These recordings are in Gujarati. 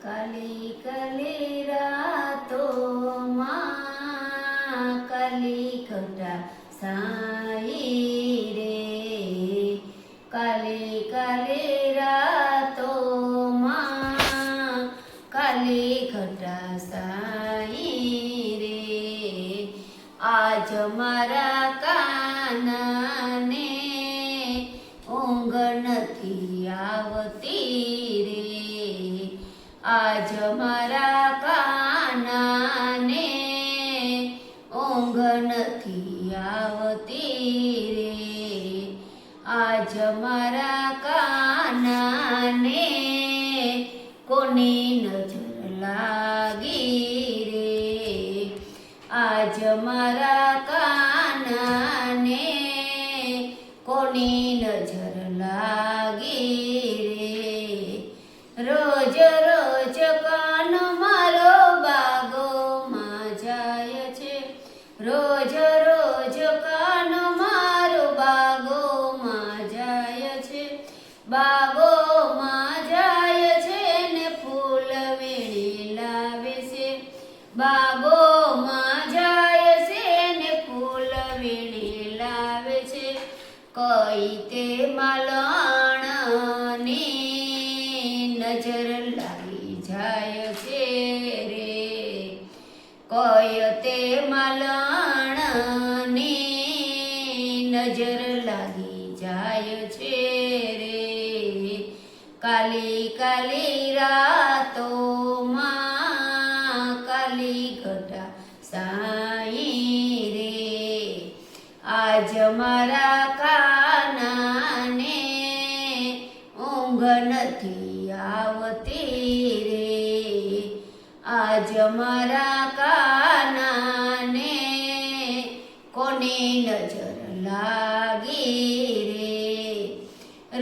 કાલી કાલી રાતોમાં કાલી ઘટા સાઈ રે, કાલી કાલી રાતોમાં કાલી ઘટા સાઈ રે, આજ મારા કાનાને ઊંઘ નથી આવતી રે, આજ મારા કાનાને ઊંઘ નથી આવતી રે, આજ મારા કાનાને કોની નજર લાગી રે, આજ મારા કાનાને કોની નજર લાગી રે, રોજ રોજ કાન મારો બાગોમાં જાય છે, રોજ રોજ કાન મારો બાગોમાં જાય છે, બાગોમાં જાય છે ને ફૂલ વીણી લાવે છે, બાગોમાં જાય છે ને ફૂલ વીણી લાવે છે, કઈ તે માલણની નજર લાગી જાય છે રે, કઈ તે માલણની નજર લાગી જાય છે રે, કાલી કાલી રાતોમાં કાલી ઘટા સાઈ રે, આજ મારા કાનાને ઊંઘ નથી આવતી રે, આજ મારા કાનાને કોની નજર લાગી રે,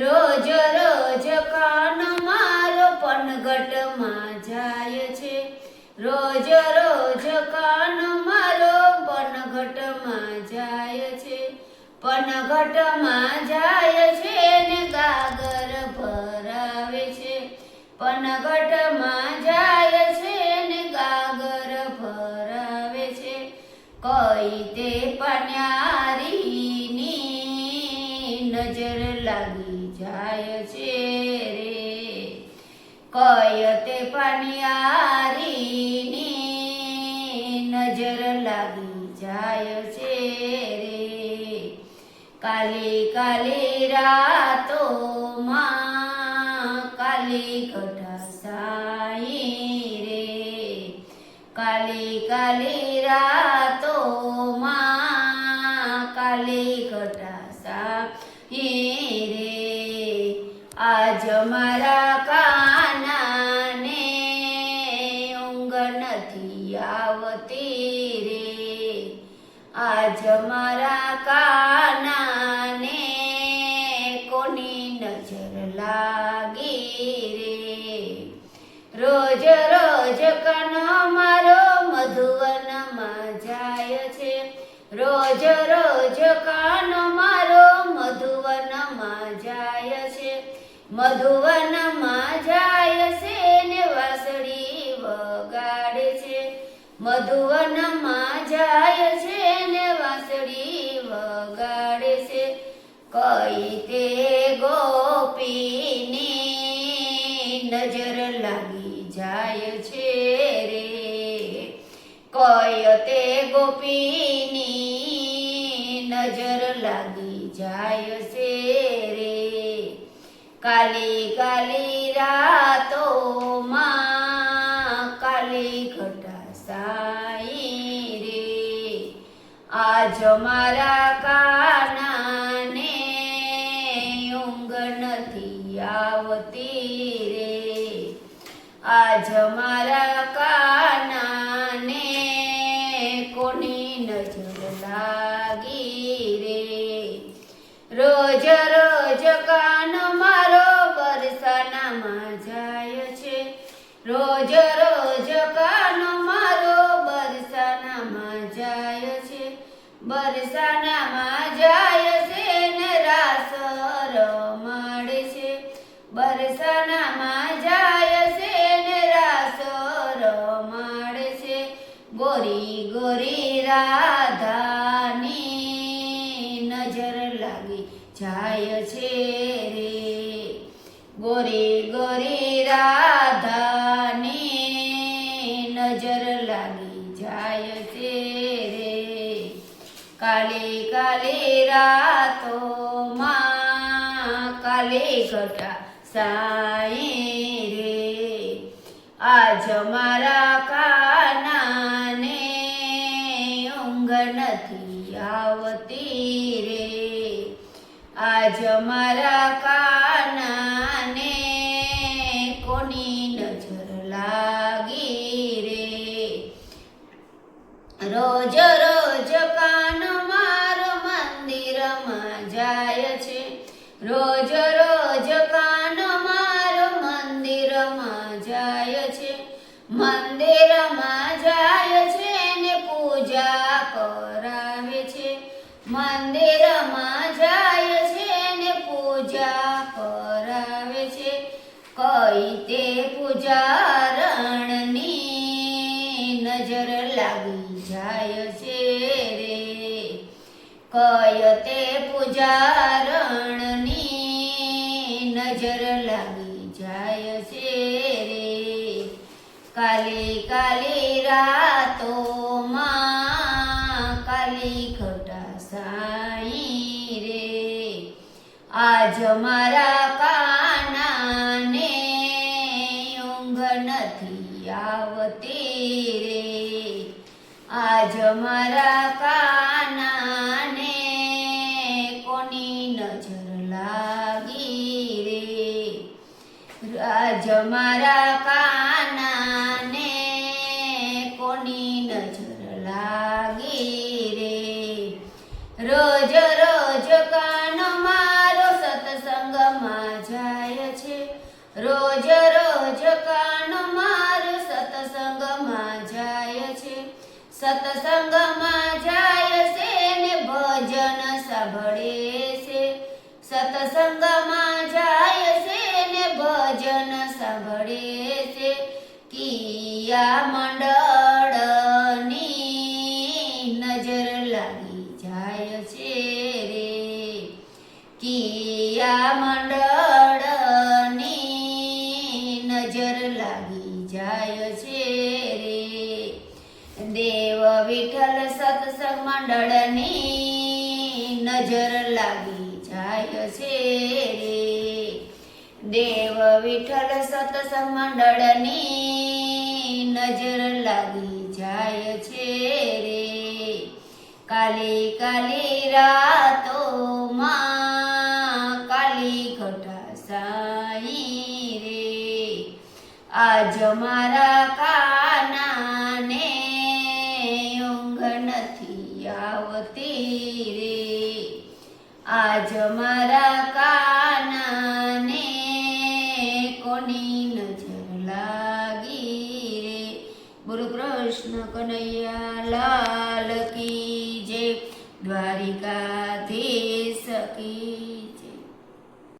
રોજ રોજ કાન મારો પનઘટમાં જાય છે, રોજ રોજ કાન મારો પનઘટમાં જાય છે, પનઘટમાં જાય છે ને ગાગર ભરાવે છે, પનઘટમાં જાય છે ને ગાગર ભરાવે છે, કઈ તે પન્યારીની નજર લાગી જાય છે રે, કઈ તે પન્યારીની નજર લાગી જાય છે રે, કાલી કાલી રાતોમાં કાલી ઘટા સાઈ રે, કાલી કાલી રાતોમાં કાલી ઘટા સાઈ રે, આજ મારા કાનાને ઊંઘ નથી આવતી રે, આજ મારા કાનાને કોની નજર લાગી રે, રોજ રોજ કાન મારો મધુવનમાં જાય છે, રોજ રોજ કાન મારો મધુવનમાં જાય છે, મધુવનમાં જાય છે ને વાંસળી વગાડે છે, મધુવનમાં જાય છે ને વાંસળી વગાડે છે, કઈ તે ગોપીની નજર લાગી જાય છે રે, કઈ તે ગોપીની નજર લાગી જાય છે રે, કાલી કાલી રાતોમાં કાલી ઘટા સાઈ રે, આજ મારા કાનાને ઊંઘ નથી આવતી રે, આજ મારા કાનાને કોની નજર લાગી રે, રોજ રોજ કાન મારો બરસાનામાં જાય છે, રોજ રોજ કાન મારો બરસાનામાં જાય છે, બરસાનામાં જાય છે ને રાસ રમાડે છે, બરસાનામાં જાય છે ને રાસ સાઈ રે. આજ મારા કાનાને ઊંઘ નથી આવતી રે. આજ મારા કાનાને કોની નજર લાગી રે. રોજ રોજ કાન મારો મંદિરમાં જાય છે. રોજ રોજ કાન મારો મંદિરમાં જાય છે. મંદિરમાં જાય છે ને પૂજા કરાવે છે. મંદિરમાં જાય છે ને પૂજા કરાવે છે. કઈ તે પૂજારણની નજર લાગી જાય છે રે. કય તે પૂજારણની નજર લાગી જાય છે રે. કાલી કાલી રાતોમાં કાલી ઘટા સાઈ રે. આજ મારા કાનાને ઊંઘ નથી આવતી રે. આજ મારા કાનાને કોની નજર લાગી રે. આજ મારા કાનાને કોની નજર લાગી રે. રોજ રોજ કાન મારો સત્સંગમાં જાય છે. રોજ રોજ કાન મારો સત્સંગમાં જાય છે. સત્સંગમાં જાય છે ને ભજન સાંભળે છે. સત્સંગમાં જાય છે ને ભજન સાંભળે છે. કિયા મંડળની નજર લાગી જાય છે રે. કિયા મંડળની નજર લાગી જાય છે રે. દેવ વિઠ્ઠલ સત્સંગ મંડળની નજર લાગી જાય છે રે. દેવ વિઠ્ઠલ સત્સંગ મંડળની નજર લાગી જાય છે રે. કાલી કાલી રાતોમાં કાલી ઘટા સાઈ રે. આજ મારા કાનાને ઊંઘ નથી આવતી રે. આજ મારા કાનાને કોની નજર લાગી રે. બોલો કૃષ્ણ કનૈયા